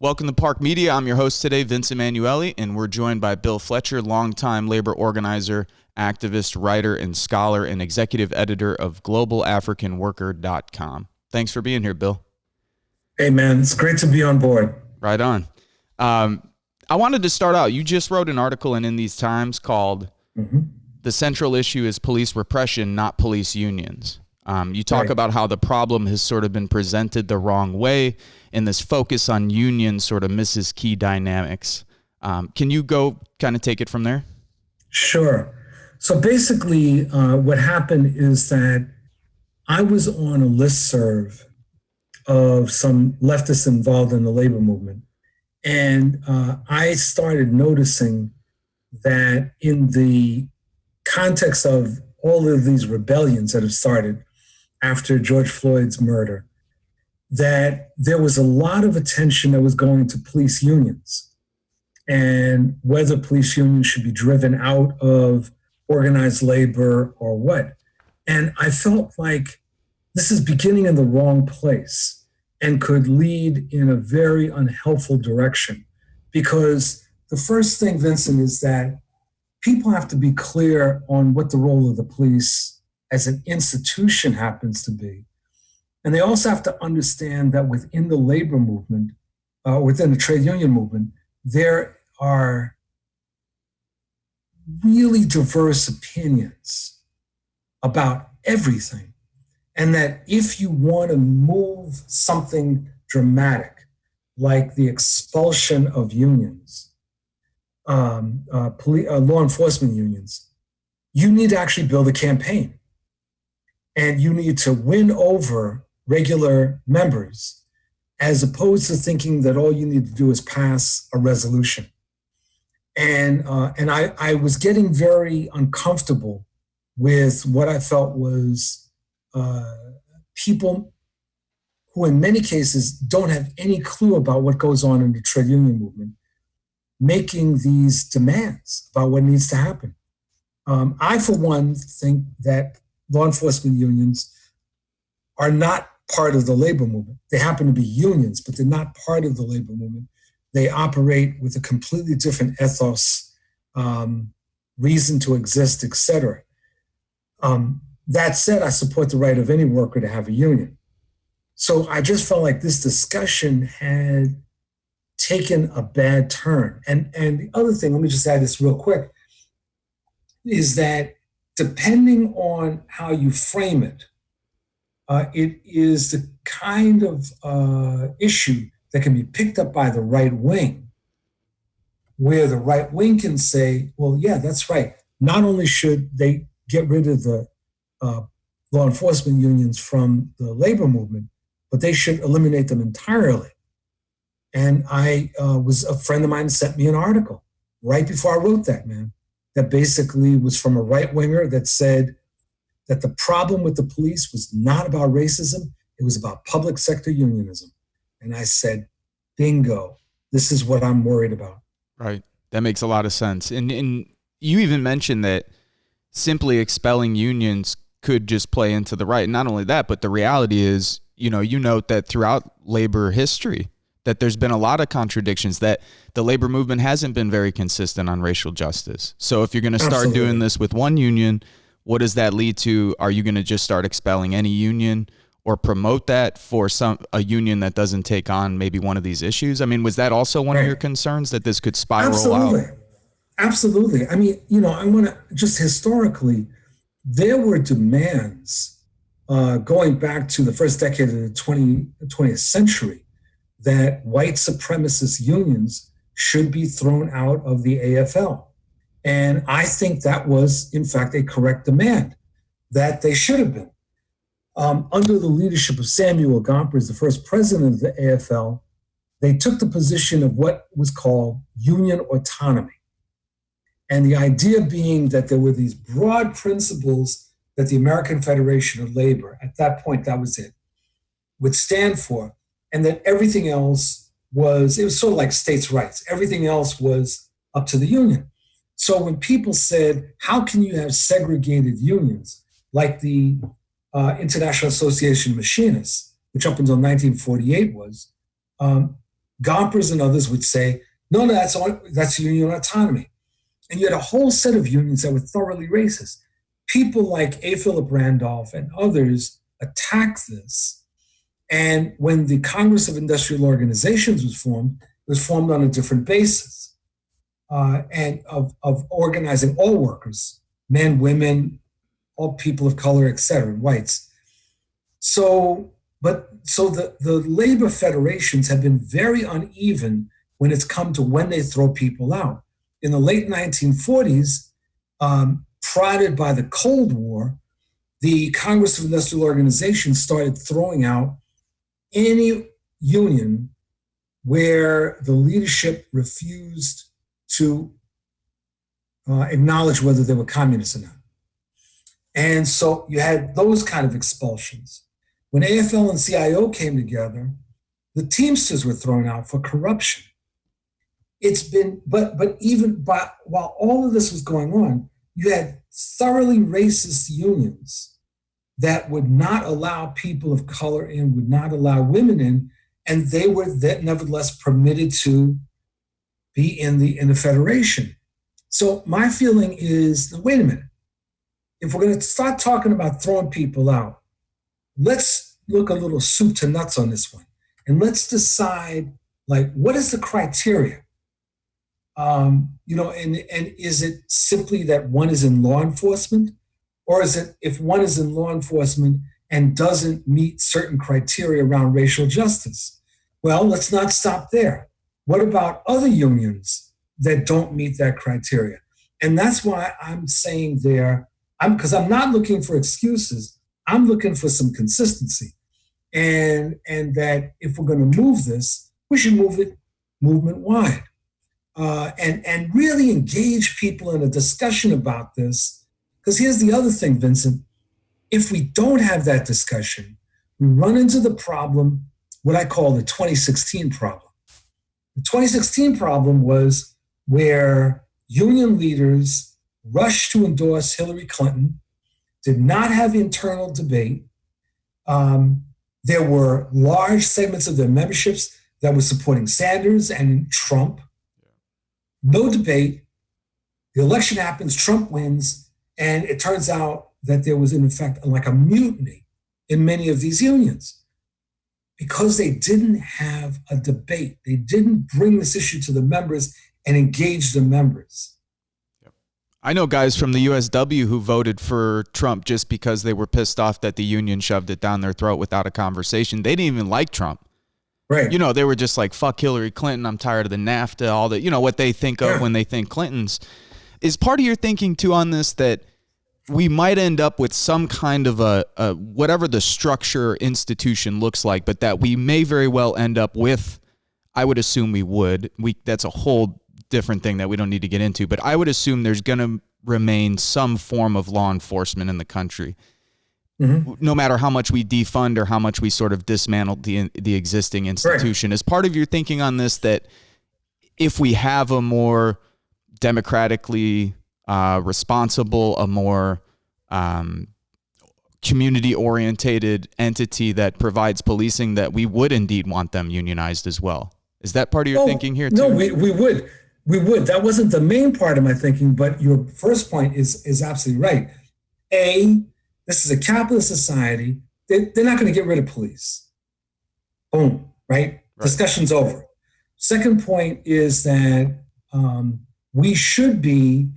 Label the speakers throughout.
Speaker 1: Welcome to Park Media. I'm your host today, Vince Emanuele, and we're joined by Bill Fletcher, longtime labor organizer, activist, writer, and scholar, and executive editor of globalafricanworker.com. Thanks for being here, Bill.
Speaker 2: Hey, man. It's great to be on board.
Speaker 1: Right on. I wanted to start out. You just wrote an article in These Times called The Central Issue is Police Repression, Not Police Unions. You talk about how the problem has sort of been presented the wrong way, and this focus on unions sort of misses key dynamics. Can you go kind of take it from there?
Speaker 2: Sure. So basically, what happened is that I was on a listserv of some leftists involved in the labor movement. And I started noticing that in the context of all of these rebellions that have started after George Floyd's murder, that there was a lot of attention that was going to police unions and whether police unions should be driven out of organized labor or what. And I felt like this is beginning in the wrong place and could lead in a very unhelpful direction. Because the first thing, Vincent, is that people have to be clear on what the role of the police as an institution happens to be. And they also have to understand that within the labor movement, within the trade union movement, there are really diverse opinions about everything. And that if you want to move something dramatic, like the expulsion of unions, law enforcement unions, you need to actually build a campaign. And you need to win over regular members, as opposed to thinking that all you need to do is pass a resolution. And I was getting very uncomfortable with what I felt was people who in many cases don't have any clue about what goes on in the trade union movement, making these demands about what needs to happen. I, for one, think that law enforcement unions are not part of the labor movement. They happen to be unions, but they're not part of the labor movement. They operate with a completely different ethos, reason to exist, etc. That said, I support the right of any worker to have a union. So I just felt like this discussion had taken a bad turn. And the other thing, let me just add this real quick, is that depending on how you frame it, it is the kind of issue that can be picked up by the right wing, where the right wing can say, well, yeah, that's right. Not only should they get rid of the law enforcement unions from the labor movement, but they should eliminate them entirely. And a friend of mine sent me an article right before I wrote that, man, that basically was from a right winger that said that the problem with the police was not about racism, it was about public sector unionism. And I said, bingo, this is what I'm worried about.
Speaker 1: Right. That makes a lot of sense. And you even mentioned that simply expelling unions could just play into the right. Not only that, but the reality is, you note that throughout labor history, that there's been a lot of contradictions, that the labor movement hasn't been very consistent on racial justice. So if you're going to start doing this with one union, what does that lead to? Are you going to just start expelling any union or promote that for a union that doesn't take on maybe one of these issues? I mean, was that also one of your concerns, that this could spiral out?
Speaker 2: Absolutely. I mean, I want to just historically, there were demands going back to the first decade of the 20th century that white supremacist unions should be thrown out of the AFL. And I think that was, in fact, a correct demand, that they should have been. Under the leadership of Samuel Gompers, the first president of the AFL, they took the position of what was called union autonomy. And the idea being that there were these broad principles that the American Federation of Labor, at that point, that was it, would stand for, and that everything else it was sort of like states' rights. Everything else was up to the union. So when people said, how can you have segregated unions like the International Association of Machinists, which up until 1948 was, Gompers and others would say, no, that's union autonomy. And you had a whole set of unions that were thoroughly racist. People like A. Philip Randolph and others attacked this. And when the Congress of Industrial Organizations was formed, it was formed on a different basis and of organizing all workers, men, women, all people of color, et cetera, whites. So the labor federations have been very uneven when it's come to when they throw people out. In the late 1940s, prodded by the Cold War, the Congress of Industrial Organizations started throwing out any union where the leadership refused to acknowledge whether they were communists or not. And so you had those kind of expulsions. When AFL and CIO came together, the Teamsters were thrown out for corruption. It's been, while all of this was going on, you had thoroughly racist unions that would not allow people of color in, would not allow women in, and they were nevertheless permitted to be in the federation. So my feeling is, wait a minute, if we're going to start talking about throwing people out, let's look a little soup to nuts on this one, and let's decide, like, what is the criteria? And is it simply that one is in law enforcement? Or is it if one is in law enforcement and doesn't meet certain criteria around racial justice? Well, let's not stop there. What about other unions that don't meet that criteria? And that's why I'm saying because I'm not looking for excuses. I'm looking for some consistency. And that if we're going to move this, we should move it movement-wide. And really engage people in a discussion about this. Because here's the other thing, Vincent. If we don't have that discussion, we run into the problem, what I call the 2016 problem. The 2016 problem was where union leaders rushed to endorse Hillary Clinton, did not have internal debate. There were large segments of their memberships that were supporting Sanders and Trump. No debate. The election happens, Trump wins, and it turns out that there was, in effect, like a mutiny in many of these unions because they didn't have a debate. They didn't bring this issue to the members and engage the members.
Speaker 1: I know guys from the USW who voted for Trump just because they were pissed off that the union shoved it down their throat without a conversation. They didn't even like Trump.
Speaker 2: Right.
Speaker 1: They were just like, fuck Hillary Clinton. I'm tired of the NAFTA, all that, what they think of when they think Clintons. Is part of your thinking too on this that we might end up with some kind of a whatever the structure institution looks like, but that we may very well end up with, I would assume that's a whole different thing that we don't need to get into, but I would assume there's going to remain some form of law enforcement in the country. Mm-hmm. No matter how much we defund or how much we sort of dismantle the existing institution. Right. Is part of your thinking on this that if we have a more democratically responsible, a more community-orientated entity that provides policing, that we would indeed want them unionized as well? Is that part of your thinking here too?
Speaker 2: No, we would. We would. That wasn't the main part of my thinking, but your first point is absolutely right. This is a capitalist society. They're not going to get rid of police. Boom, right? Discussion's over. Second point is that we should be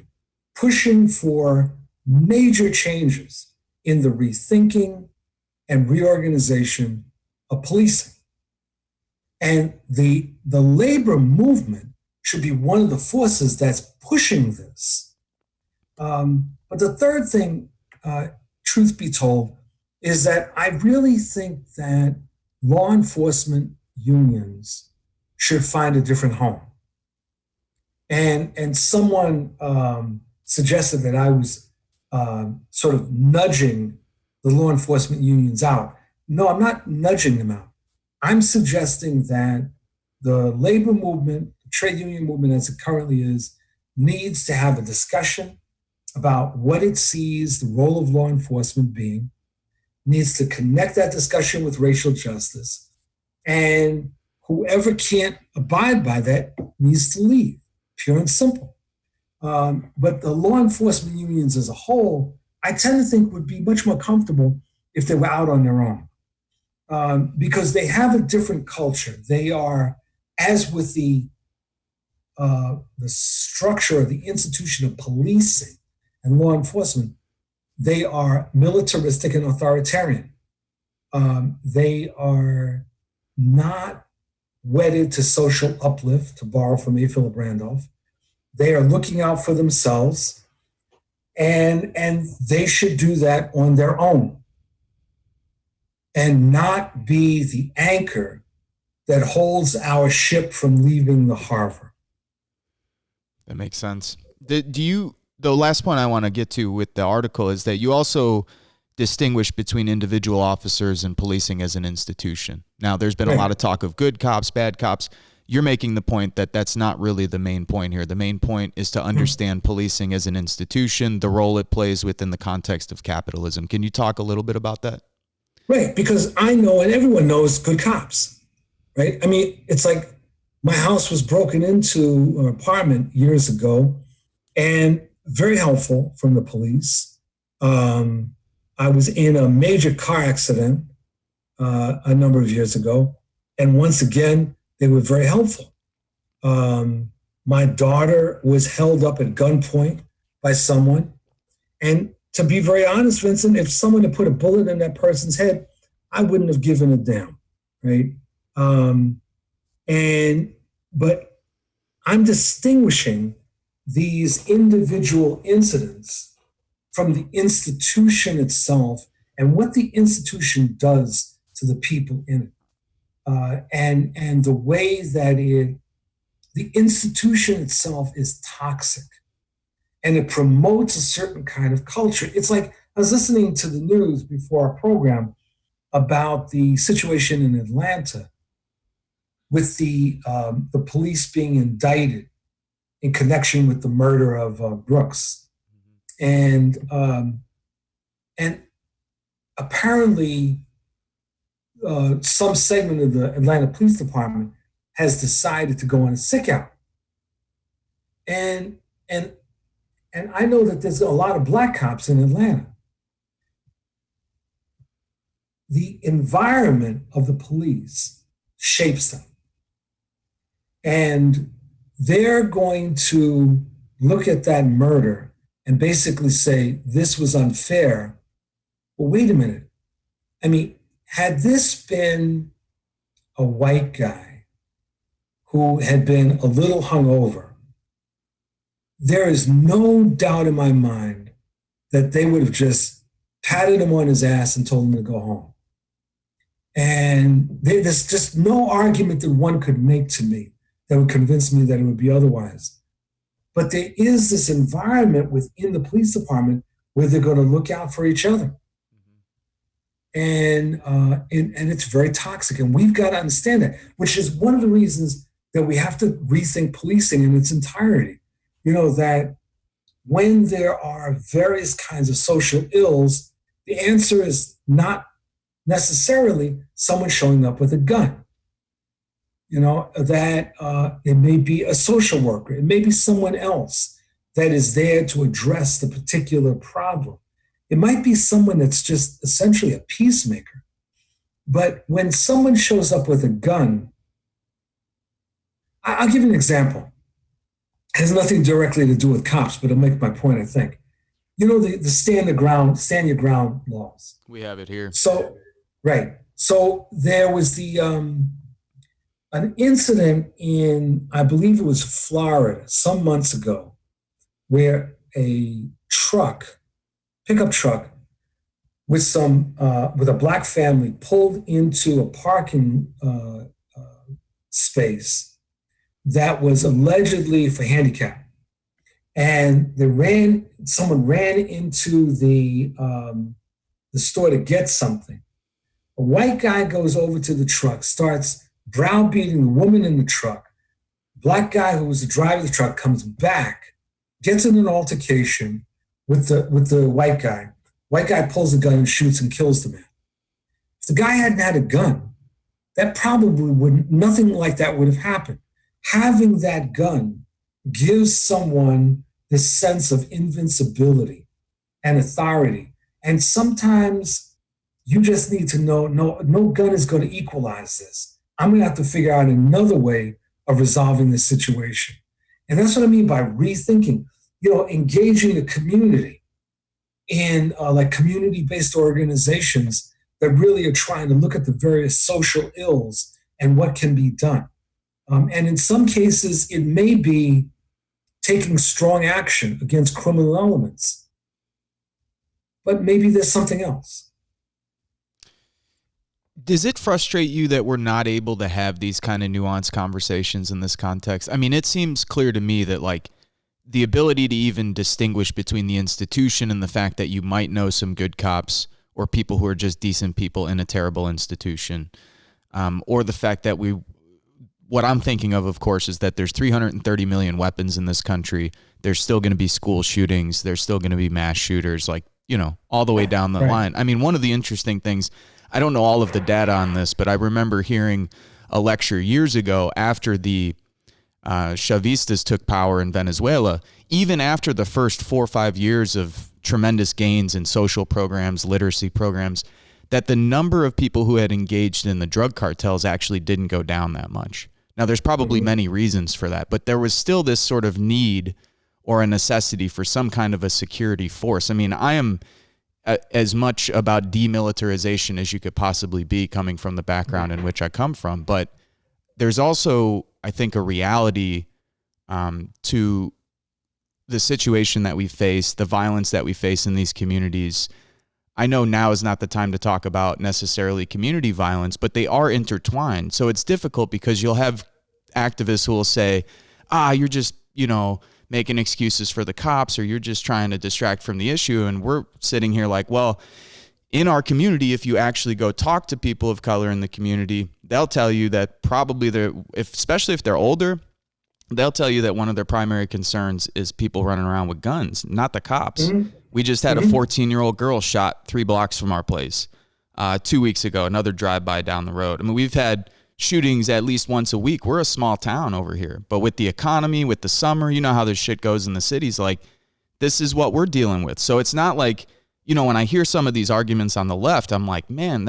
Speaker 2: pushing for major changes in the rethinking and reorganization of policing. And the labor movement should be one of the forces that's pushing this. But the third thing, truth be told, is that I really think that law enforcement unions should find a different home. And someone suggested that I was sort of nudging the law enforcement unions out. No, I'm not nudging them out. I'm suggesting that the labor movement, the trade union movement as it currently is, needs to have a discussion about what it sees the role of law enforcement being, needs to connect that discussion with racial justice, and whoever can't abide by that needs to leave, pure and simple. But the law enforcement unions as a whole, I tend to think would be much more comfortable if they were out on their own, because they have a different culture. They are, as with the structure of the institution of policing and law enforcement, they are militaristic and authoritarian. They are not wedded to social uplift, to borrow from A. Philip Randolph. They are looking out for themselves, and they should do that on their own and not be the anchor that holds our ship from leaving the harbor.
Speaker 1: That makes sense. The last point I want to get to with the article is that you also distinguish between individual officers and policing as an institution. Now, there's been a lot of talk of good cops, bad cops. You're making the point that that's not really the main point here. The main point is to understand policing as an institution, the role it plays within the context of capitalism. Can you talk a little bit about that?
Speaker 2: Right, because I know, and everyone knows, good cops, right? I mean, it's like my house was broken into, an apartment years ago, and very helpful from the police. I was in a major car accident a number of years ago, and once again, they were very helpful. My daughter was held up at gunpoint by someone, and to be very honest, Vincent, if someone had put a bullet in that person's head, I wouldn't have given a damn, right? But I'm distinguishing these individual incidents from the institution itself and what the institution does to the people in it. And the way that the institution itself is toxic, and it promotes a certain kind of culture. It's like, I was listening to the news before our program about the situation in Atlanta with the police being indicted in connection with the murder of Brooks. And apparently some segment of the Atlanta Police Department has decided to go on a sick out. And I know that there's a lot of black cops in Atlanta. The environment of the police shapes them. And they're going to look at that murder and basically say, this was unfair. Well, wait a minute. I mean, had this been a white guy who had been a little hungover, there is no doubt in my mind that they would have just patted him on his ass and told him to go home. And there's just no argument that one could make to me that would convince me that it would be otherwise. But there is this environment within the police department where they're going to look out for each other. And it's very toxic. And we've got to understand that, which is one of the reasons that we have to rethink policing in its entirety. You know, that when there are various kinds of social ills, the answer is not necessarily someone showing up with a gun. You know, that it may be a social worker, it may be someone else that is there to address the particular problem. It might be someone that's just essentially a peacemaker. But when someone shows up with a gun, I'll give you an example. It has nothing directly to do with cops, but it'll make my point, I think. You know, the stand your ground laws.
Speaker 1: We have it here.
Speaker 2: So, right. So there was an incident in, I believe it was Florida, some months ago, where a pickup truck with a black family pulled into a parking space that was allegedly for handicap. And someone ran into the store to get something. A white guy goes over to the truck, starts browbeating the woman in the truck. Black guy who was the driver of the truck comes back, gets in an altercation with the white guy. White guy pulls a gun and shoots and kills the man. If the guy hadn't had a gun, that probably would, nothing like that would have happened. Having that gun gives someone this sense of invincibility and authority. And sometimes you just need to know, no gun is going to equalize this. I'm going to have to figure out another way of resolving this situation. And that's what I mean by rethinking, engaging the community in like community-based organizations that really are trying to look at the various social ills and what can be done. And in some cases, it may be taking strong action against criminal elements, but maybe there's something else.
Speaker 1: Does it frustrate you that we're not able to have these kind of nuanced conversations in this context? I mean, it seems clear to me that like the ability to even distinguish between the institution and the fact that you might know some good cops or people who are just decent people in a terrible institution, or the fact that what I'm thinking of course, is that there's 330 million weapons in this country. There's still going to be school shootings. There's still going to be mass shooters, like, all the way down the line. I mean, one of the interesting things, I don't know all of the data on this, but I remember hearing a lecture years ago after the Chavistas took power in Venezuela, even after the first 4 or 5 years of tremendous gains in social programs, literacy programs, that the number of people who had engaged in the drug cartels actually didn't go down that much. Now, there's probably many reasons for that, but there was still this sort of need or a necessity for some kind of a security force. I mean, I am as much about demilitarization as you could possibly be coming from the background in which I come from, but there's also, I think, a reality to the situation that we face, the violence that we face in these communities. I know now is not the time to talk about necessarily community violence, but they are intertwined. So it's difficult because you'll have activists who will say, you're just, making excuses for the cops, or you're just trying to distract from the issue. And we're sitting here like, well, in our community, if you actually go talk to people of color in the community, they'll tell you that probably especially if they're older, they'll tell you that one of their primary concerns is people running around with guns, not the cops. Mm-hmm. We just had a 14-year-old girl shot 3 blocks from our place 2 weeks ago, another drive-by down the road. I mean, we've had shootings at least once a week. We're a small town over here. But with the economy, with the summer, you know how this shit goes in the cities, like, this is what we're dealing with. So it's not like, when I hear some of these arguments on the left, I'm like, man,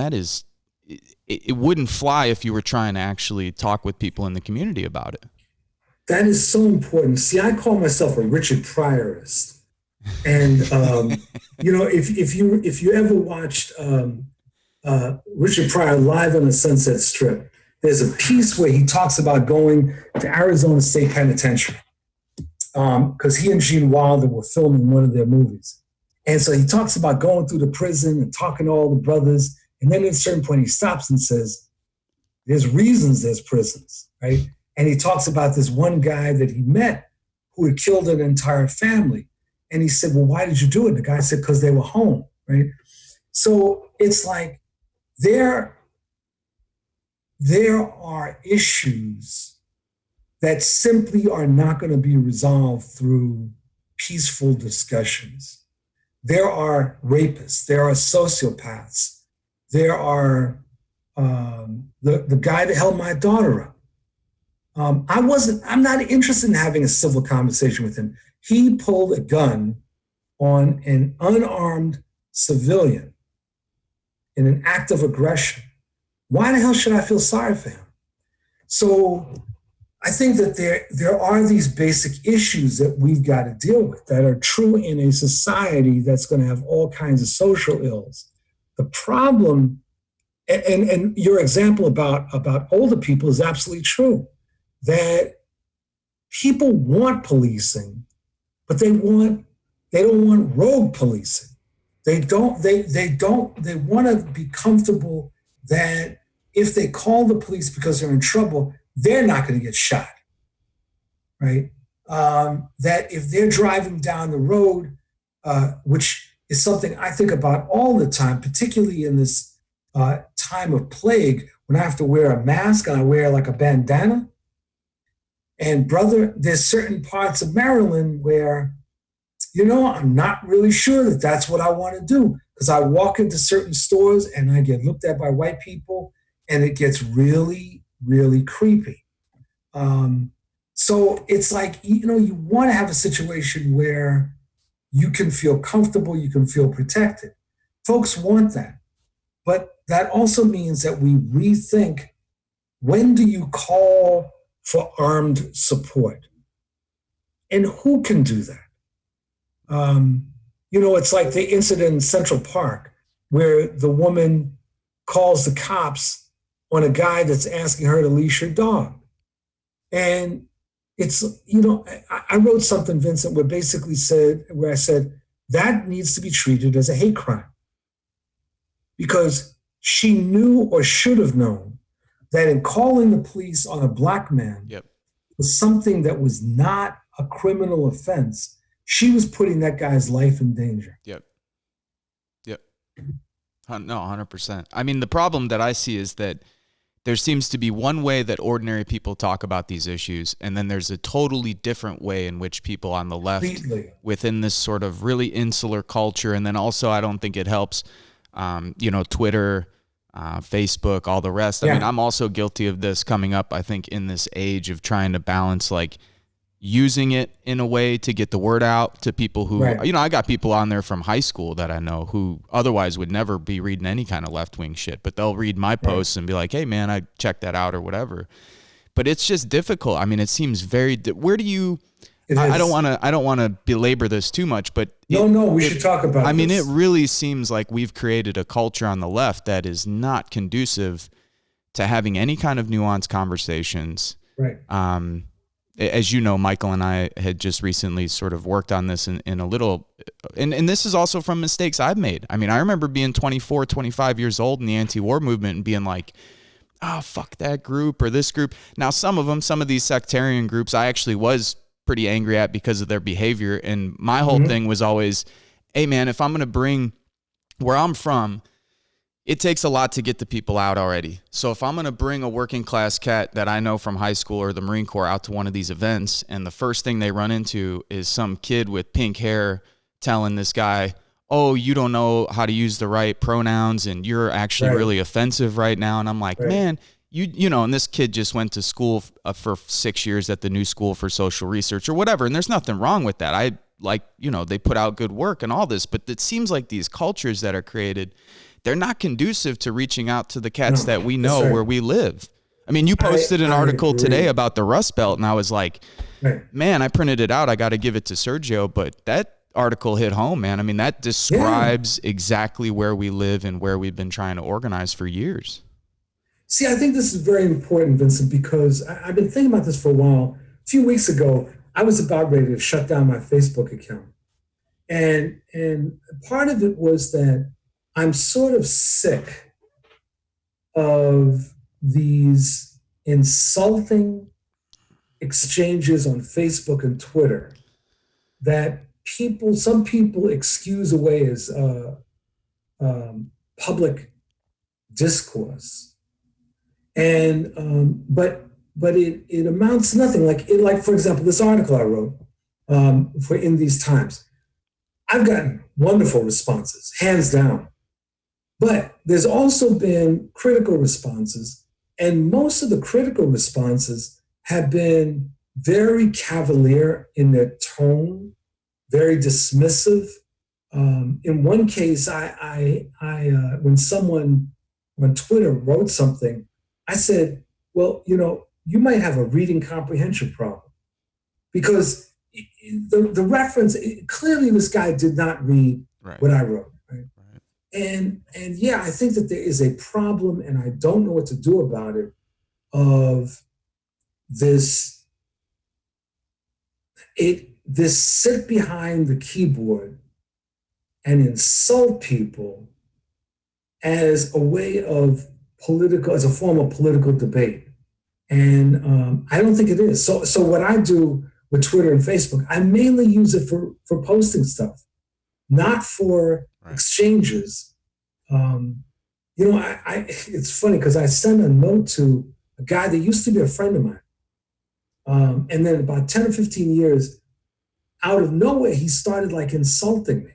Speaker 1: it wouldn't fly if you were trying to actually talk with people in the community about it.
Speaker 2: That is so important. See, I call myself a Richard Pryorist. And, if you ever watched Richard Pryor live on the Sunset Strip, there's a piece where he talks about going to Arizona State Penitentiary because he and Gene Wilder were filming one of their movies. And so he talks about going through the prison and talking to all the brothers. And then at a certain point, he stops and says, there's reasons there's prisons, right? And he talks about this one guy that he met who had killed an entire family. And he said, well, why did you do it? The guy said, because they were home, right? So it's like there are issues that simply are not going to be resolved through peaceful discussions. There are rapists, there are sociopaths, there are the guy that held my daughter up. I'm not interested in having a civil conversation with him. He pulled a gun on an unarmed civilian in an act of aggression. Why the hell should I feel sorry for him? So I think that there are these basic issues that we've got to deal with that are true in a society that's going to have all kinds of social ills. The problem, and your example about older people is absolutely true, that people want policing, but they don't want rogue policing. They want to be comfortable that if they call the police because they're in trouble, they're not going to get shot, right? That if they're driving down the road, which is something I think about all the time, particularly in this time of plague, when I have to wear a mask and I wear like a bandana. And brother, there's certain parts of Maryland where, I'm not really sure that that's what I want to do, because I walk into certain stores and I get looked at by white people and it gets really, really creepy. So it's like, you want to have a situation where you can feel comfortable, you can feel protected. Folks want that. But that also means that we rethink, when do you call for armed support? And who can do that? It's like the incident in Central Park where the woman calls the cops on a guy that's asking her to leash her dog. And it's, I wrote something, Vincent, where I said, that needs to be treated as a hate crime. Because she knew or should have known that in calling the police on a black man was something that was not a criminal offense. She was putting that guy's life in danger.
Speaker 1: Yep. No, 100%. I mean, the problem that I see is that there seems to be one way that ordinary people talk about these issues, and then there's a totally different way in which people on the left, within this sort of really insular culture, and then also I don't think it helps, Twitter, Facebook, all the rest. I mean, I'm also guilty of this coming up, I think, in this age of trying to balance, like, using it in a way to get the word out to people who, I got people on there from high school that I know who otherwise would never be reading any kind of left-wing shit, but they'll read my posts and be like, hey man, I checked that out or whatever. But it's just difficult. I mean, it seems very, where do you, I don't want to belabor this too much, but
Speaker 2: we should talk about
Speaker 1: I mean, it really seems like we've created a culture on the left that is not conducive to having any kind of nuanced conversations.
Speaker 2: Right.
Speaker 1: As you know, Michael and I had just recently sort of worked on this in a little, and this is also from mistakes I've made. I mean, I remember being 24, 25 years old in the anti-war movement and being like, oh, fuck that group or this group. Now, some of these sectarian groups, I actually was pretty angry at because of their behavior. And my whole thing was always, hey man, if I'm going to bring where I'm from, it takes a lot to get the people out already. So if I'm going to bring a working class cat that I know from high school or the Marine Corps out to one of these events, and the first thing they run into is some kid with pink hair telling this guy, oh, you don't know how to use the right pronouns and you're actually really offensive right now. And I'm like, man, and this kid just went to school for 6 years at the New School for Social Research or whatever. And there's nothing wrong with that. They put out good work and all this, but it seems like these cultures that are created, they're not conducive to reaching out to the cats that we know where we live. I mean, you posted an article today about the Rust Belt, and I was like, man, I printed it out. I got to give it to Sergio, but that article hit home, man. I mean, that describes exactly where we live and where we've been trying to organize for years.
Speaker 2: See, I think this is very important, Vincent, because I've been thinking about this for a while. A few weeks ago, I was about ready to shut down my Facebook account. And part of it was that I'm sort of sick of these insulting exchanges on Facebook and Twitter that some people excuse away as public discourse, and but it amounts to nothing. Like for example, this article I wrote for In These Times, I've gotten wonderful responses, hands down. But there's also been critical responses, and most of the critical responses have been very cavalier in their tone, very dismissive. In one case, when someone on Twitter wrote something, I said, well, you might have a reading comprehension problem, because the reference, clearly this guy did not read what I wrote. And yeah, I think that there is a problem, and I don't know what to do about it, of this sit behind the keyboard and insult people as a way of as a form of political debate. And I don't think it is. So what I do with Twitter and Facebook, I mainly use it for posting stuff, not for exchanges. It's funny because I sent a note to a guy that used to be a friend of mine. And then about 10 or 15 years, out of nowhere, he started insulting me.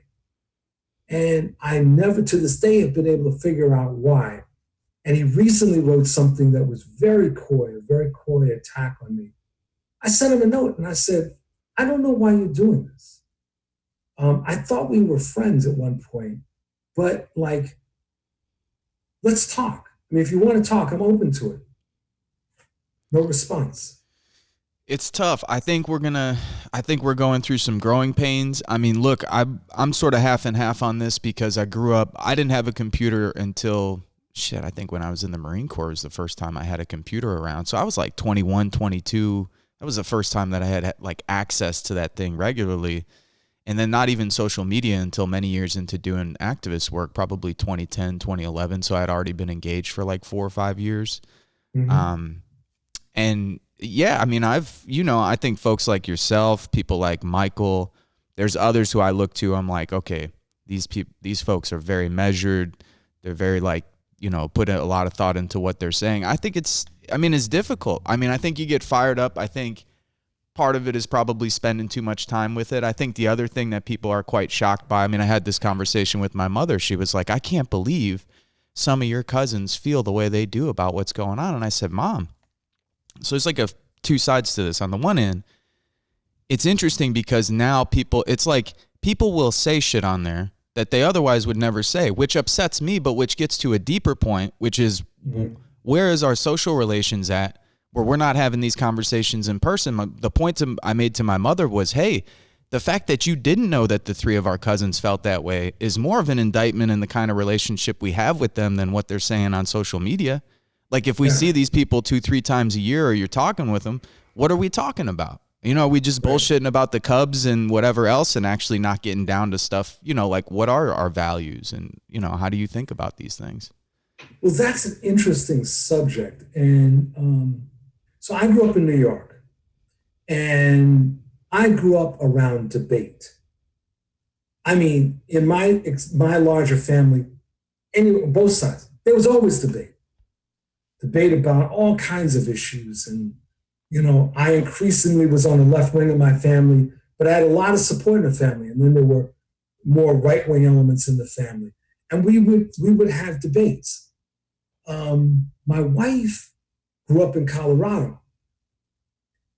Speaker 2: And I never to this day have been able to figure out why. And he recently wrote something that was very coy, a very coy attack on me. I sent him a note and I said, I don't know why you're doing this. I thought we were friends at one point, but like, let's talk. I mean, if you want to talk, I'm open to it. No response.
Speaker 1: It's tough. I think we're going through some growing pains. I mean, look, I'm sort of half and half on this because I didn't have a computer until I think when I was in the Marine Corps was the first time I had a computer around. So I was like 21, 22. That was the first time that I had like access to that thing regularly. And then not even social media until many years into doing activist work, probably 2010, 2011. So I had already been engaged for like 4 or 5 years.
Speaker 2: Mm-hmm.
Speaker 1: And yeah, I mean, I think folks like yourself, people like Michael, there's others who I look to. I'm like, okay, these folks are very measured. They're very like, put a lot of thought into what they're saying. I think it's difficult. I mean, I think you get fired up. I think part of it is probably spending too much time with it. I think the other thing that people are quite shocked by, I mean, I had this conversation with my mother. She was like, I can't believe some of your cousins feel the way they do about what's going on. And I said, Mom, so there's like two sides to this. On the one end, it's interesting because now people will say shit on there that they otherwise would never say, which upsets me, but which gets to a deeper point, which is where is our social relations at where we're not having these conversations in person? The point I made to my mother was, hey, the fact that you didn't know that the three of our cousins felt that way is more of an indictment in the kind of relationship we have with them than what they're saying on social media. Like if we see these people 2-3 times a year or you're talking with them, what are we talking about? Are we just bullshitting about the Cubs and whatever else and actually not getting down to stuff, like what are our values and, how do you think about these things?
Speaker 2: Well, that's an interesting subject. And so I grew up in New York and I grew up around debate. I mean, in my larger family, both sides, there was always debate about all kinds of issues. And, I increasingly was on the left wing of my family, but I had a lot of support in the family. And then there were more right wing elements in the family. And we would have debates. My wife grew up in Colorado.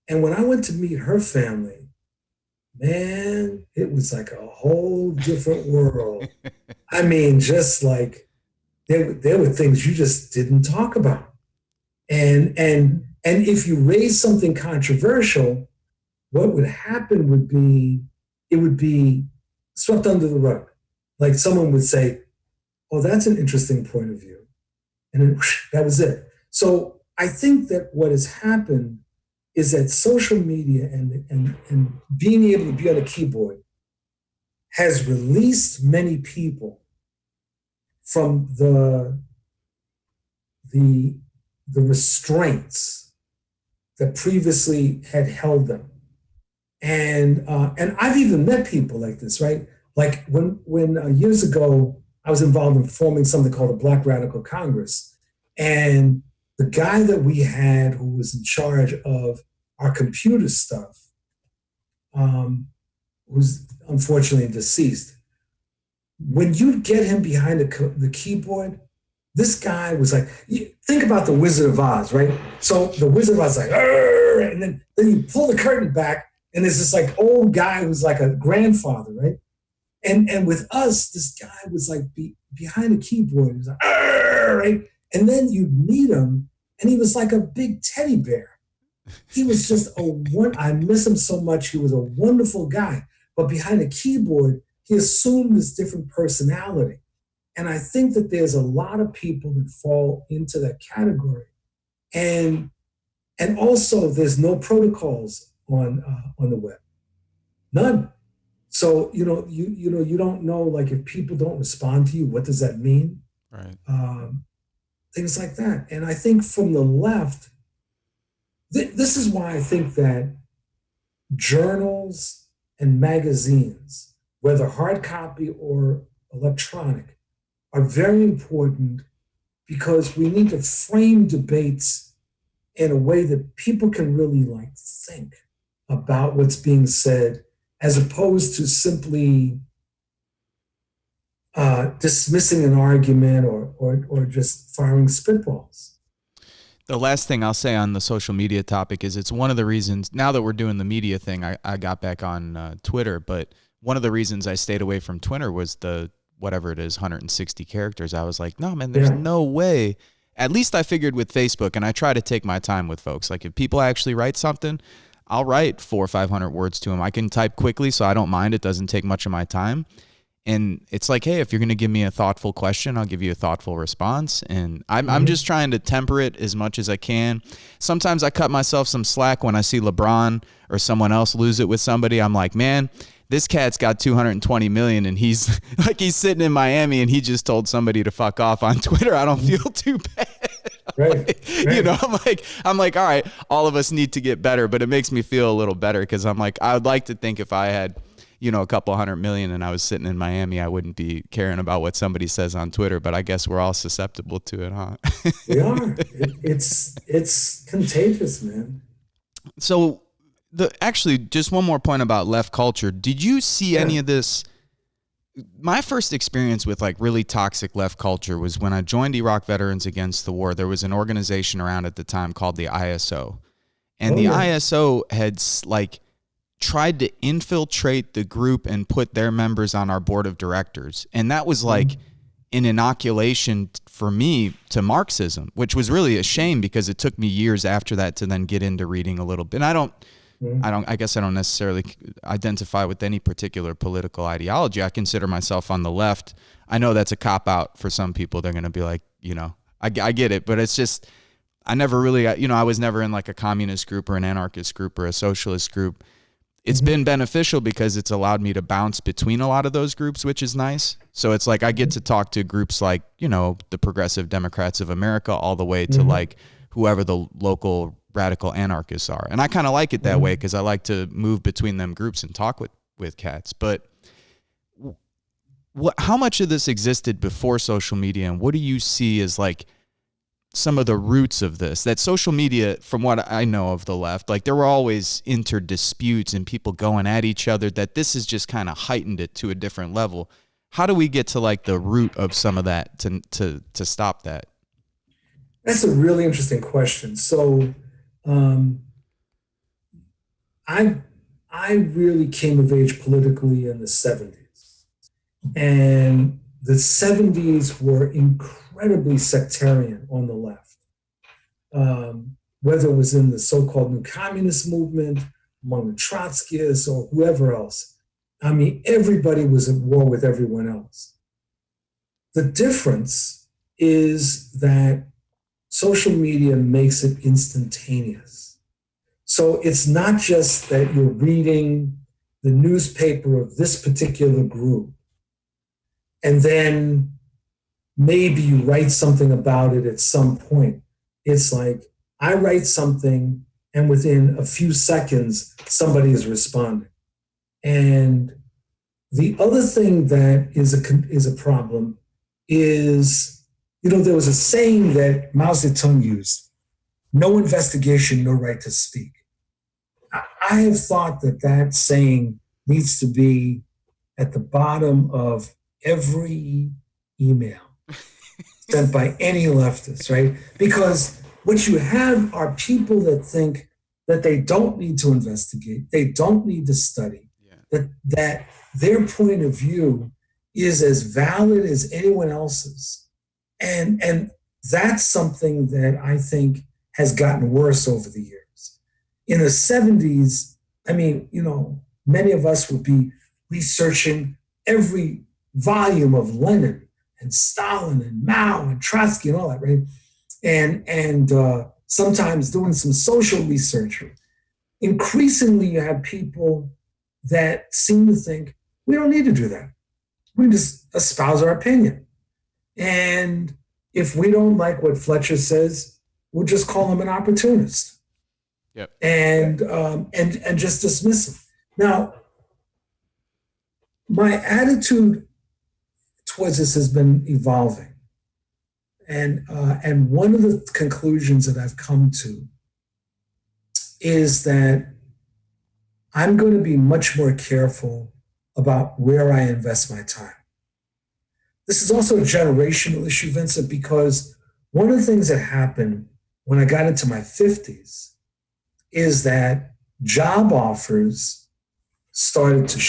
Speaker 2: And when I went to meet her family, man, it was like a whole different world. I mean, just like there were things you just didn't talk about. And if you raise something controversial, what would happen would be it would be swept under the rug. Like someone would say, oh, that's an interesting point of view. And then that was it. So I think that what has happened is that social media and being able to be on a keyboard has released many people from the restraints that previously had held them. And I've even met people like this, right? Like when years ago, I was involved in forming something called the Black Radical Congress. And the guy that we had who was in charge of our computer stuff, who's unfortunately deceased, when you get him behind the keyboard, this guy was like, think about the Wizard of Oz, right? So the Wizard of Oz is like, arr! And then you pull the curtain back, and there's this like old guy who's like a grandfather, right? And with us, this guy was like behind the keyboard, he was like, arr! Right? And then you'd meet him, and he was like a big teddy bear. He was just I miss him so much. He was a wonderful guy, but behind the keyboard, he assumed this different personality. And I think that there's a lot of people that fall into that category. And also there's no protocols on the web. None. So, you don't know, like if people don't respond to you, what does that mean?
Speaker 1: Right.
Speaker 2: Things like that. And I think from the left, this is why I think that journals and magazines, whether hard copy or electronic, are very important because we need to frame debates in a way that people can really like think about what's being said, as opposed to simply dismissing an argument or just firing spitballs.
Speaker 1: The last thing I'll say on the social media topic is it's one of the reasons, now that we're doing the media thing, I got back on Twitter, but one of the reasons I stayed away from Twitter was the, whatever it is, 160 characters. I was like, no, man, there's no way. At least I figured with Facebook, and I try to take my time with folks. Like if people actually write something, I'll write 400 or 500 words to them. I can type quickly, so I don't mind. It doesn't take much of my time. And it's like, hey, if you're going to give me a thoughtful question, I'll give you a thoughtful response. And I'm just trying to temper it as much as I can. Sometimes I cut myself some slack when I see LeBron or someone else lose it with somebody. I'm like, man, this cat's got 220 million and he's like, he's sitting in Miami and he just told somebody to fuck off on Twitter. I don't feel too bad.
Speaker 2: Right.
Speaker 1: You know, I'm like, all right, all of us need to get better, but it makes me feel a little better because I'm like, I would like to think if I had, you know, a couple 100 million and I was sitting in Miami, I wouldn't be caring about what somebody says on Twitter, but I guess we're all susceptible to it, huh?
Speaker 2: We are. It's contagious, man.
Speaker 1: So actually just one more point about left culture. Did you see any of this? My first experience with like really toxic left culture was when I joined Iraq Veterans Against the War. There was an organization around at the time called the ISO. And the ISO had like tried to infiltrate the group and put their members on our board of directors. And that was like an inoculation for me to Marxism, which was really a shame because it took me years after that to then get into reading a little bit. And I guess I don't necessarily identify with any particular political ideology. I consider myself on the left. I know that's a cop out for some people. They're going to be like, you know, I get it, but it's just, I never really, you know, I was never in like a communist group or an anarchist group or a socialist group. It's been beneficial because it's allowed me to bounce between a lot of those groups, which is nice. So it's like I get to talk to groups like, you know, the Progressive Democrats of America all the way to like whoever the local radical anarchists are. And I kind of like it that way because I like to move between them groups and talk with cats. But how much of this existed before social media, and what do you see as like some of the roots of this? That social media, from what I know of the left, like there were always inter-disputes and people going at each other, that this has just kind of heightened it to a different level. How do we get to like the root of some of that to stop that?
Speaker 2: That's a really interesting question. So I really came of age politically in the 70s. And the 70s were incredibly sectarian on the left, whether it was in the so-called New Communist movement, among the Trotskyists or whoever else. I mean, everybody was at war with everyone else. The difference is that social media makes it instantaneous. So it's not just that you're reading the newspaper of this particular group and then maybe you write something about it at some point. It's like I write something and within a few seconds, somebody is responding. And the other thing that is a problem is, you know, there was a saying that Mao Zedong used, no investigation, no right to speak. I have thought that saying needs to be at the bottom of every email sent by any leftist, right? Because what you have are people that think that they don't need to investigate, they don't need to study, that their point of view is as valid as anyone else's. And that's something that I think has gotten worse over the years. In the 70s, I mean, you know, many of us would be researching every volume of Lenin and Stalin and Mao and Trotsky and all that, right? And sometimes doing some social research. Increasingly, you have people that seem to think we don't need to do that. We can just espouse our opinion. And if we don't like what Fletcher says, we'll just call him an opportunist.
Speaker 1: Yep.
Speaker 2: And just dismiss him. Now, my attitude towards this has been evolving. And one of the conclusions that I've come to is that I'm going to be much more careful about where I invest my time. this is also a generational issue, Vincent, because one of the things that happened when I got into my 50s is that job offers started to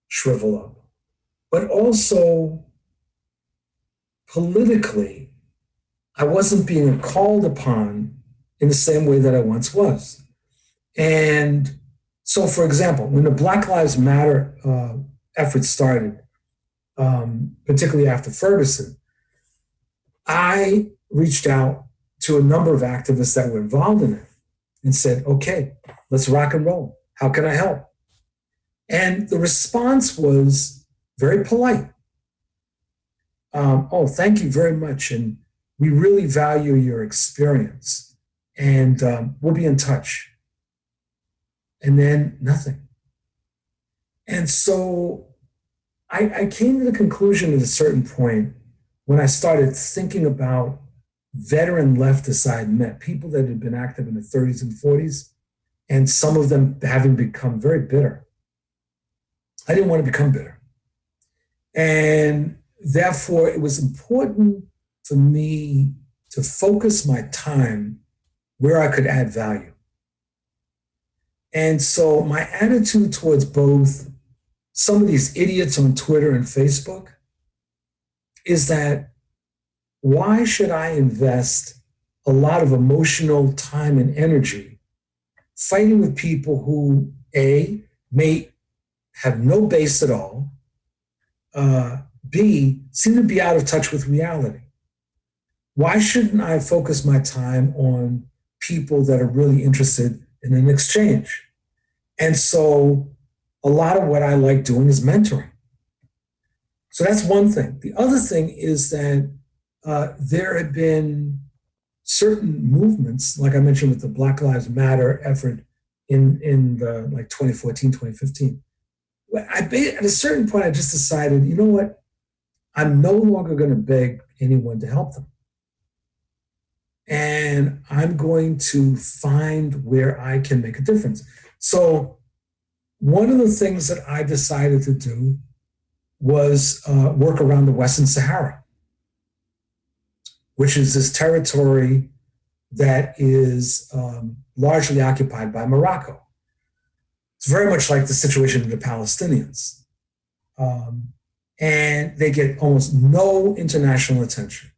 Speaker 2: shrivel up. But also politically, I wasn't being called upon in the same way that I once was. And so, for example, when the Black Lives Matter effort started, particularly after Ferguson, I reached out to a number of activists that were involved in it and said, okay, let's rock and roll. How can I help? And the response was very polite. Oh, thank you very much. And we really value your experience. And we'll be in touch. And then nothing. And so I came to the conclusion at a certain point when I started thinking about veteran leftists I had met, people that had been active in the 30s and 40s, and some of them having become very bitter. I didn't want to become bitter. And therefore, it was important for me to focus my time where I could add value. And so my attitude towards both some of these idiots on Twitter and Facebook is that why should I invest a lot of emotional time and energy fighting with people who, A, may have no base at all, B, seem to be out of touch with reality? Why shouldn't I focus my time on people that are really interested in an exchange? And so a lot of what I like doing is mentoring. So that's one thing. The other thing is that there have been certain movements, like I mentioned with the Black Lives Matter effort in the, like 2014, 2015. At a certain point, I just decided, you know what? I'm no longer going to beg anyone to help them. And I'm going to find where I can make a difference. So one of the things that I decided to do was work around the Western Sahara, which is this territory that is largely occupied by Morocco. It's very much like the situation of the Palestinians. And they get almost no international attention.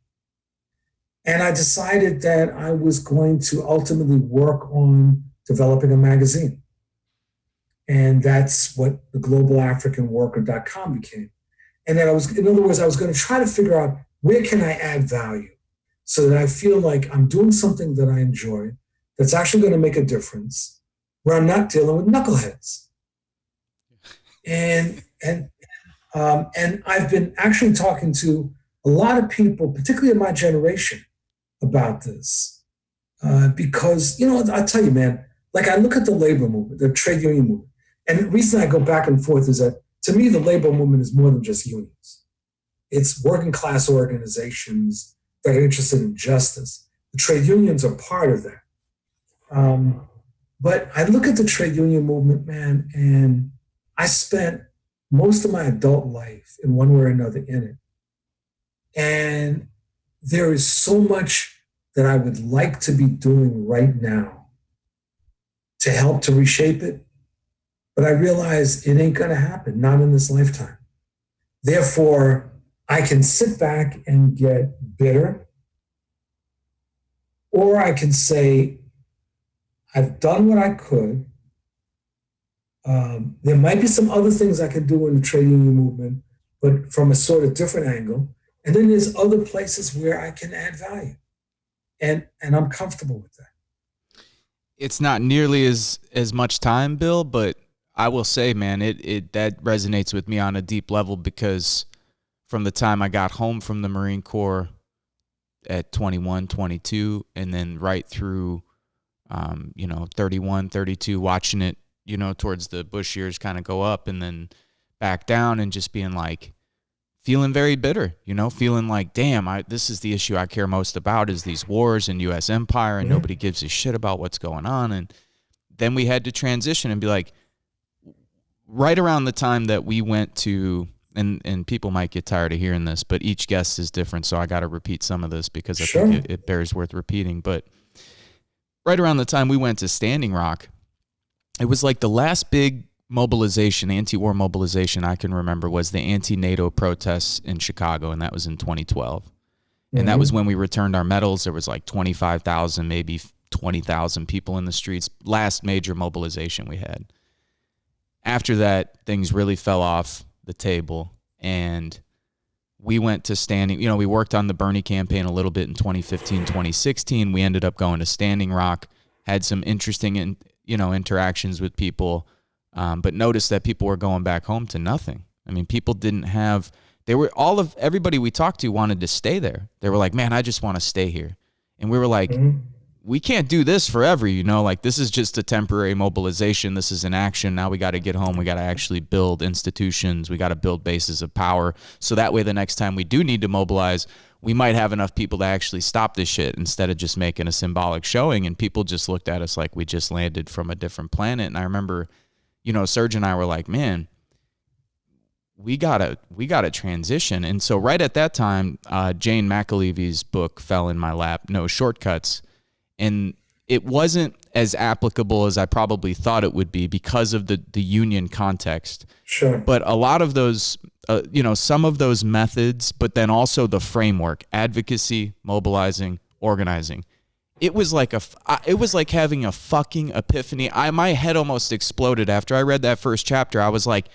Speaker 2: And I decided that I was going to ultimately work on developing a magazine. And that's what the globalafricanworker.com became. And then in other words, I was going to try to figure out where can I add value so that I feel like I'm doing something that I enjoy, that's actually going to make a difference, where I'm not dealing with knuckleheads. And I've been actually talking to a lot of people, particularly in my generation, about this. Because, I'll tell you, man, like I look at the labor movement, the trade union movement, and the reason I go back and forth is that, to me, the labor movement is more than just unions. It's working class organizations that are interested in justice. The trade unions are part of that. But I look at the trade union movement, man, and I spent most of my adult life in one way or another in it. And there is so much that I would like to be doing right now to help to reshape it. But I realize it ain't going to happen, not in this lifetime. Therefore, I can sit back and get bitter, or I can say, I've done what I could. There might be some other things I can do in the trade union movement, but from a sort of different angle. And then there's other places where I can add value. And I'm comfortable with that.
Speaker 1: It's not nearly as much time, Bill, but I will say, man, it that resonates with me on a deep level, because from the time I got home from the Marine Corps at 21, 22, and then right through 31, 32, watching it, towards the Bush years kind of go up and then back down, and just being like, feeling very bitter, feeling like, damn, this is the issue I care most about, is these wars in U.S. empire, and nobody gives a shit about what's going on. And then we had to transition and be like, right around the time that we went to and people might get tired of hearing this, but each guest is different, so I got to repeat some of this because I
Speaker 2: Sure.
Speaker 1: think it bears worth repeating. But right around the time we went to Standing Rock, it was like the last big mobilization, anti-war mobilization I can remember was the anti-NATO protests in Chicago, and that was in 2012. And that was when we returned our medals. There was like 25,000, maybe 20,000 people in the streets. Last major mobilization we had. After that, things really fell off the table, and we went to Standing. You know, we worked on the Bernie campaign a little bit in 2015, 2016. We ended up going to Standing Rock, had some interesting, interactions with people, but noticed that people were going back home to nothing. I mean, people didn't have. Everybody we talked to wanted to stay there. They were like, man, I just want to stay here. And we were like, we can't do this forever, like this is just a temporary mobilization. This is an action. Now we got to get home. We got to actually build institutions. We got to build bases of power. So that way the next time we do need to mobilize, we might have enough people to actually stop this shit instead of just making a symbolic showing. And people just looked at us like we just landed from a different planet. And I remember, Serge and I were like, man, we gotta transition. And so right at that time, Jane McAlevy's book fell in my lap, No Shortcuts. And it wasn't as applicable as I probably thought it would be because of the union context.
Speaker 2: Sure.
Speaker 1: But a lot of those, some of those methods, but then also the framework, advocacy, mobilizing, organizing. It was like having a fucking epiphany. My head almost exploded after I read that first chapter. I was like,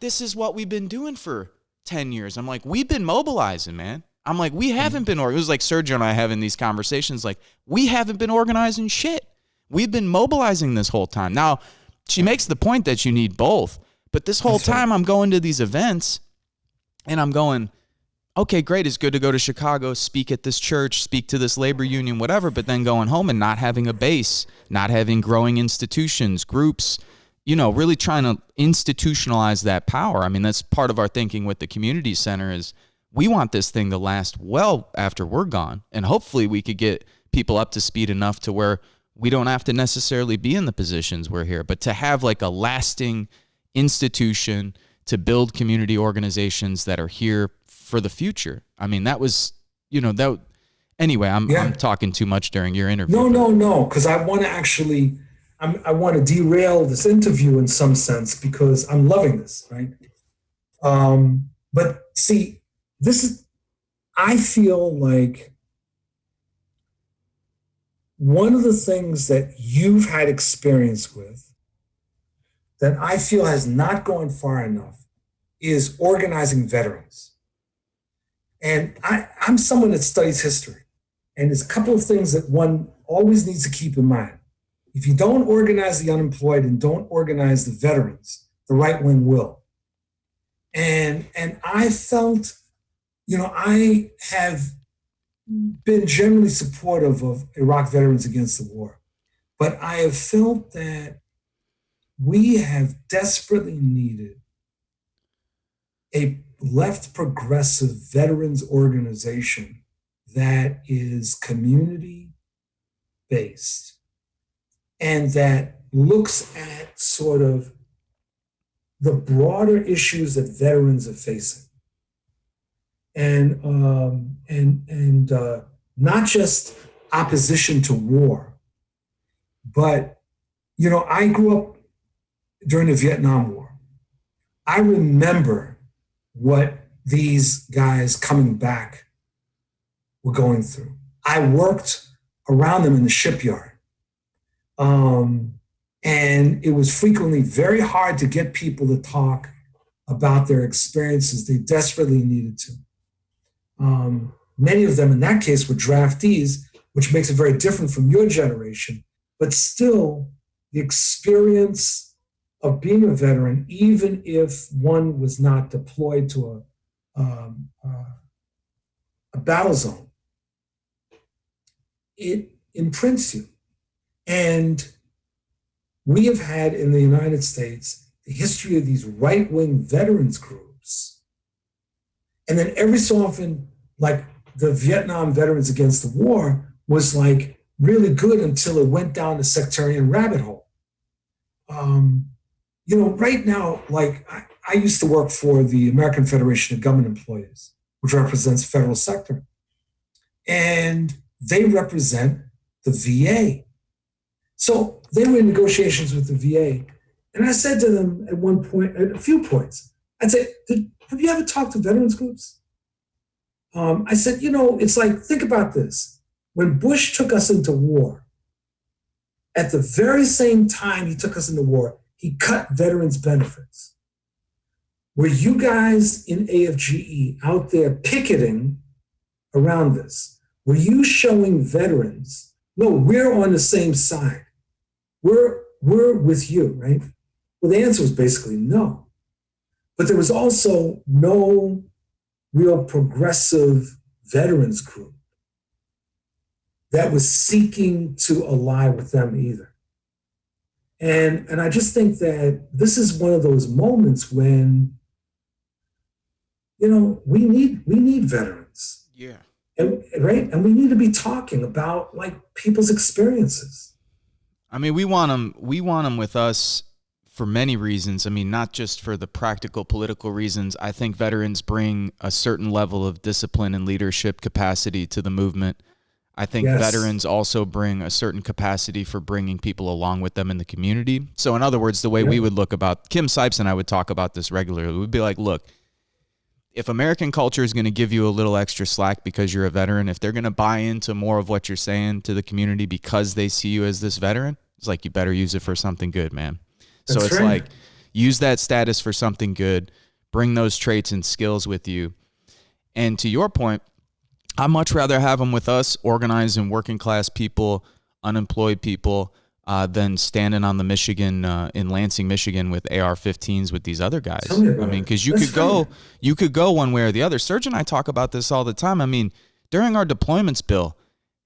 Speaker 1: this is what we've been doing for 10 years. I'm like, we've been mobilizing, man. I'm like, we haven't been organizing. It was like Sergio and I having these conversations, like, we haven't been organizing shit. We've been mobilizing this whole time. Now, she makes the point that you need both. But this whole time I'm going to these events and I'm going, okay, great. It's good to go to Chicago, speak at this church, speak to this labor union, whatever. But then going home and not having a base, not having growing institutions, groups, really trying to institutionalize that power. I mean, that's part of our thinking with the community center is we want this thing to last well after we're gone. And hopefully we could get people up to speed enough to where we don't have to necessarily be in the positions we're here, but to have like a lasting institution to build community organizations that are here for the future. I mean, that was, anyway, I'm talking too much during your interview.
Speaker 2: No. Because I want to actually, I want to derail this interview in some sense because I'm loving this, right? But see, I feel like one of the things that you've had experience with that I feel has not gone far enough is organizing veterans. And I'm someone that studies history. And there's a couple of things that one always needs to keep in mind. If you don't organize the unemployed and don't organize the veterans, the right wing will. And I felt, I have been generally supportive of Iraq Veterans Against the War, but I have felt that we have desperately needed a left progressive veterans organization that is community based and that looks at sort of the broader issues that veterans are facing. And not just opposition to war, but, I grew up during the Vietnam War. I remember what these guys coming back were going through. I worked around them in the shipyard. And it was frequently very hard to get people to talk about their experiences. They desperately needed to. Many of them in that case were draftees, which makes it very different from your generation, but still the experience of being a veteran, even if one was not deployed to a battle zone, it imprints you. And we have had in the United States the history of these right-wing veterans groups. And then every so often, like the Vietnam Veterans Against the War was like really good until it went down the sectarian rabbit hole. Right now, like I used to work for the American Federation of Government Employees, which represents federal sector. And they represent the VA. So they were in negotiations with the VA. And I said to them at one point, at a few points, I'd say, have you ever talked to veterans groups? I said, it's like, think about this. When Bush took us into war, at the very same time he took us into war, he cut veterans benefits. Were you guys in AFGE out there picketing around this? Were you showing veterans, no, we're on the same side. We're with you, right? Well, the answer was basically no. But there was also no real progressive veterans group that was seeking to ally with them either. And I just think that this is one of those moments when, we need veterans.
Speaker 1: Yeah.
Speaker 2: Right? And we need to be talking about like people's experiences.
Speaker 1: I mean, we want them with us for many reasons. I mean, not just for the practical political reasons. I think veterans bring a certain level of discipline and leadership capacity to the movement. I think veterans also bring a certain capacity for bringing people along with them in the community. So in other words, the way we would look about, Kim Sipes and I would talk about this regularly. We'd be like, look, if American culture is going to give you a little extra slack because you're a veteran, if they're going to buy into more of what you're saying to the community because they see you as this veteran, it's like, you better use it for something good, man. So it's like, use that status for something good, bring those traits and skills with you. And to your point, I'd much rather have them with us, organized and working class people, unemployed people, than standing on the Michigan, in Lansing, Michigan with AR-15s with these other guys. I mean, because you could go one way or the other. Serge and I talk about this all the time. I mean, during our deployments, Bill,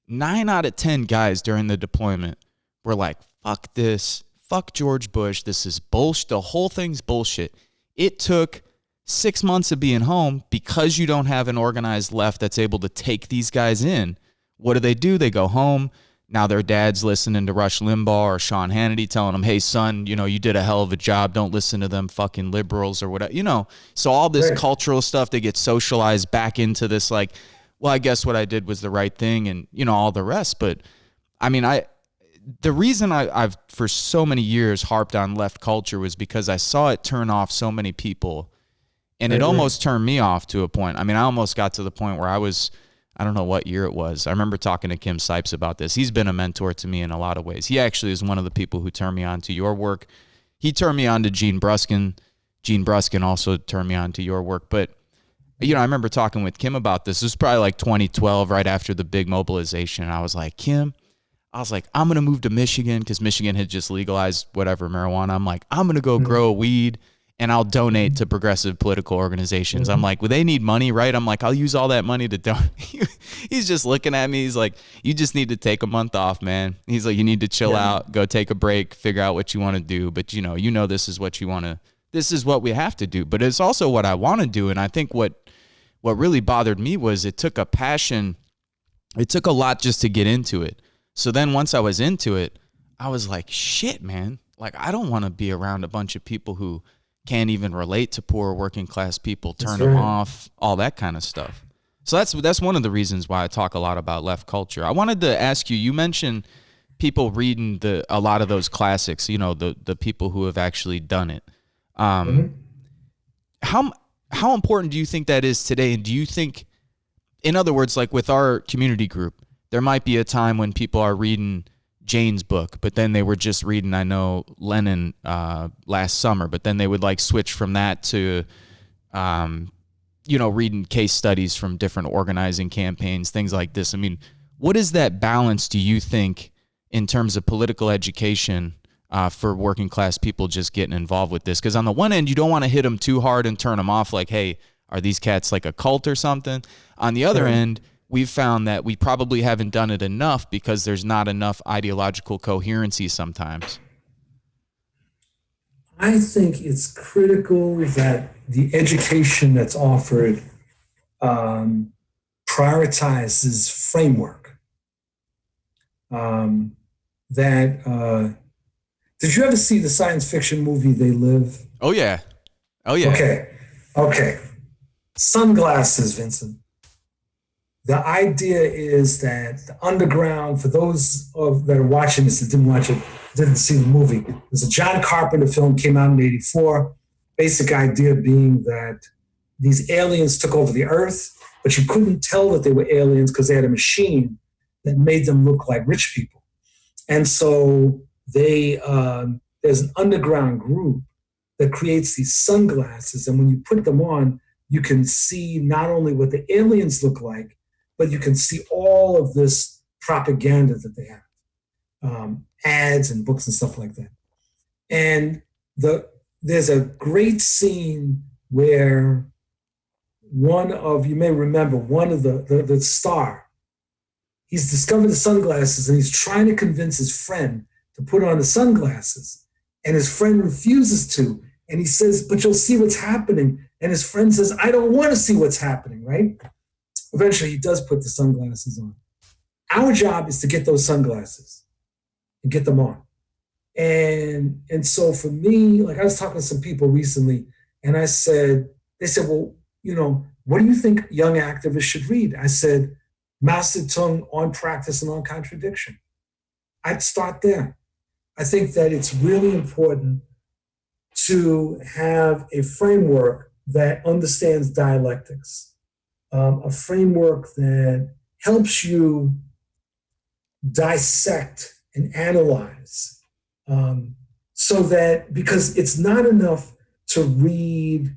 Speaker 1: 9 out of 10 guys during the deployment were like, fuck this, fuck George Bush, this is bullshit, the whole thing's bullshit. It took 6 months of being home because you don't have an organized left that's able to take these guys in. What do? They go home. Now their dad's listening to Rush Limbaugh or Sean Hannity telling them, hey, son, you did a hell of a job. Don't listen to them fucking liberals or whatever. So all this cultural stuff, they get socialized back into this like, well, I guess what I did was the right thing and, all the rest. But, I mean, the reason I've for so many years harped on left culture was because I saw it turn off so many people. And it almost turned me off to a point. I mean, I almost got to the point where I don't know what year it was. I remember talking to Kim Sipes about this. He's been a mentor to me in a lot of ways. He actually is one of the people who turned me on to your work. He turned me on to Gene Bruskin. Gene Bruskin also turned me on to your work. But, I remember talking with Kim about this. This was probably like 2012, right after the big mobilization. And I was like, Kim, I'm going to move to Michigan because Michigan had just legalized whatever marijuana. I'm like, I'm going to go grow a weed and I'll donate to progressive political organizations. I'm like, well, they need money, right? I'm like, I'll use all that money to donate. He's just looking at me. He's like, you just need to take a month off, man. He's like, you need to chill out, go take a break, figure out what you want to do. But this is what you want to, this is what we have to do. But it's also what I want to do. And I think what really bothered me was it took a passion. It took a lot just to get into it. So then once I was into it, I was like, shit, man. Like, I don't want to be around a bunch of people who can't even relate to poor working class people, turn them off, all that kind of stuff. So that's one of the reasons why I talk a lot about left culture. I wanted to ask you, you mentioned people reading a lot of those classics, the people who have actually done it. How important do you think that is today? And do you think, in other words, like with our community group, there might be a time when people are reading Jane's book, but then they were just reading, I know, Lenin last summer, but then they would like switch from that to, reading case studies from different organizing campaigns, things like this. I mean, what is that balance, do you think, in terms of political education for working class people just getting involved with this? Because on the one end, you don't want to hit them too hard and turn them off like, hey, are these cats like a cult or something? On the other end, we've found that we probably haven't done it enough because there's not enough ideological coherency sometimes.
Speaker 2: I think it's critical that the education that's offered prioritizes framework. Did you ever see the science fiction movie They Live?
Speaker 1: Oh, yeah. Oh yeah.
Speaker 2: Okay. Sunglasses, Vincent. The idea is that the underground, for those that are watching this that didn't watch it, didn't see the movie, there's a John Carpenter film, came out in '84. Basic idea being that these aliens took over the earth, but you couldn't tell that they were aliens because they had a machine that made them look like rich people. And so there's an underground group that creates these sunglasses. And when you put them on, you can see not only what the aliens look like, but you can see all of this propaganda that they have, ads and books and stuff like that. And there's a great scene where you may remember, one of the star, he's discovered the sunglasses and he's trying to convince his friend to put on the sunglasses. And his friend refuses to. And he says, but you'll see what's happening. And his friend says, I don't want to see what's happening, right? Eventually, he does put the sunglasses on. Our job is to get those sunglasses and get them on. And so for me, like I was talking to some people recently, and they said, well, what do you think young activists should read? I said, Mao Zedong, On Practice and On Contradiction. I'd start there. I think that it's really important to have a framework that understands dialectics, a framework that helps you dissect and analyze, so that, because it's not enough to read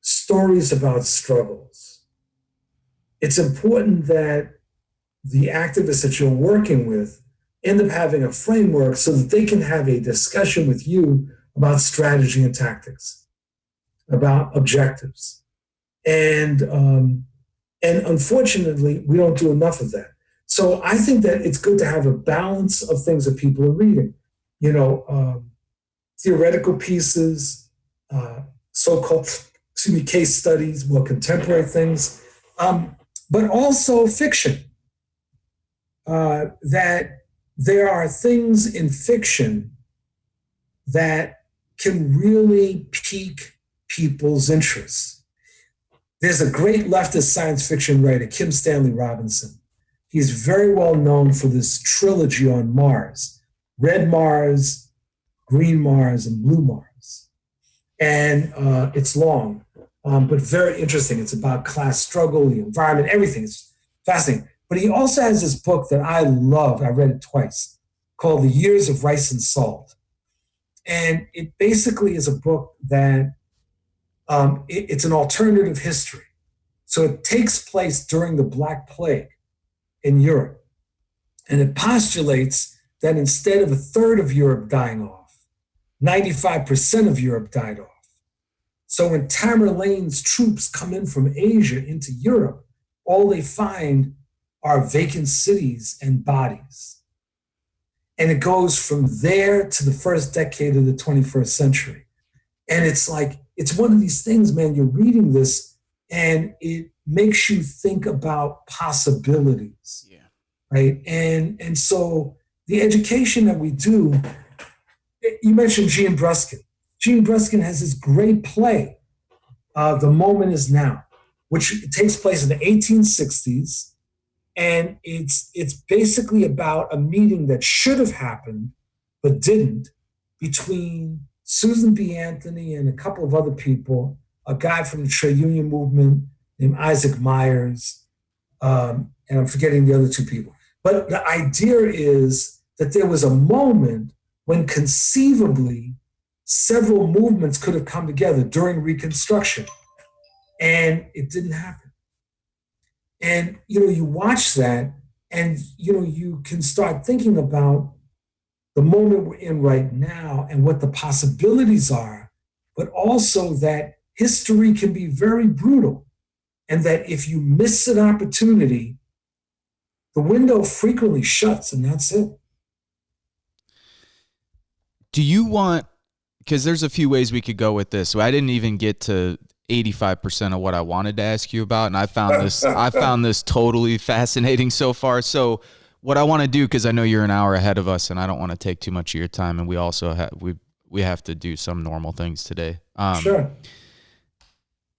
Speaker 2: stories about struggles. It's important that the activists that you're working with end up having a framework so that they can have a discussion with you about strategy and tactics, about objectives. And unfortunately, we don't do enough of that. So I think that it's good to have a balance of things that people are reading. Theoretical pieces, so-called, case studies, more contemporary things, but also fiction. That there are things in fiction that can really pique people's interest. There's a great leftist science fiction writer, Kim Stanley Robinson. He's very well known for this trilogy on Mars: Red Mars, Green Mars, and Blue Mars. And it's long, but very interesting. It's about class struggle, the environment, everything. It's fascinating. But he also has this book that I love. I read it twice, called The Years of Rice and Salt. And it basically is a book that it's an alternative history. So it takes place during the Black Plague in Europe. And it postulates that instead of a third of Europe dying off, 95% of Europe died off. So when Tamerlane's troops come in from Asia into Europe, all they find are vacant cities and bodies. And it goes from there to the first decade of the 21st century. And it's like, it's one of these things, man, you're reading this and it makes you think about possibilities. Yeah. Right. And so the education that we do, you mentioned Jean Bruskin. Jean Bruskin has this great play, The Moment Is Now, which takes place in the 1860s. And it's basically about a meeting that should have happened, but didn't, between Susan B. Anthony and a couple of other people, a guy from the trade union movement named Isaac Myers, and I'm forgetting the other two people. But the idea is that there was a moment when conceivably several movements could have come together during Reconstruction, and it didn't happen. And, you watch that and, you can start thinking about the moment we're in right now and what the possibilities are, but also that history can be very brutal. And that if you miss an opportunity, the window frequently shuts and that's it.
Speaker 1: Do you want, because there's a few ways we could go with this. So I didn't even get to 85% of what I wanted to ask you about. And I found this totally fascinating so far. So what I want to do, because I know you're an hour ahead of us and I don't want to take too much of your time. And we also we have to do some normal things today.
Speaker 2: Sure.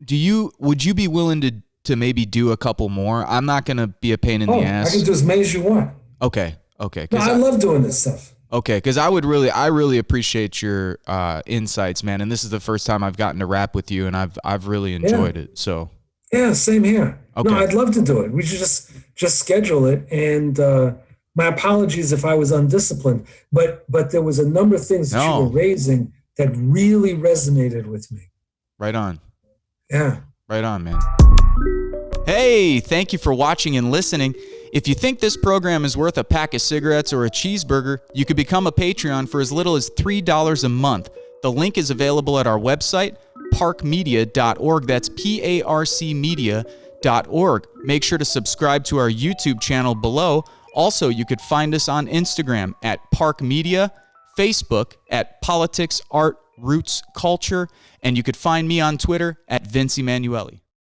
Speaker 1: would you be willing to maybe do a couple more? I'm not going to be a pain in the ass.
Speaker 2: I can do as many as you want.
Speaker 1: Okay.
Speaker 2: No, I love doing this stuff.
Speaker 1: Okay, because I really appreciate your insights, man. And this is the first time I've gotten to rap with you, and I've really enjoyed it. So
Speaker 2: yeah, same here.
Speaker 1: Okay.
Speaker 2: No, I'd love to do it. We should just schedule it. And my apologies if I was undisciplined, but there was a number of things that you were raising that really resonated with me.
Speaker 1: Right on.
Speaker 2: Yeah.
Speaker 1: Right on, man. Hey, thank you for watching and listening. If you think this program is worth a pack of cigarettes or a cheeseburger, you could become a Patreon for as little as $3 a month. The link is available at our website, parcmedia.org. That's PARCmedia.org. Make sure to subscribe to our YouTube channel below. Also, you could find us on Instagram at Park Media, Facebook at Politics, Art, Roots, Culture, and you could find me on Twitter at Vince Emanuele.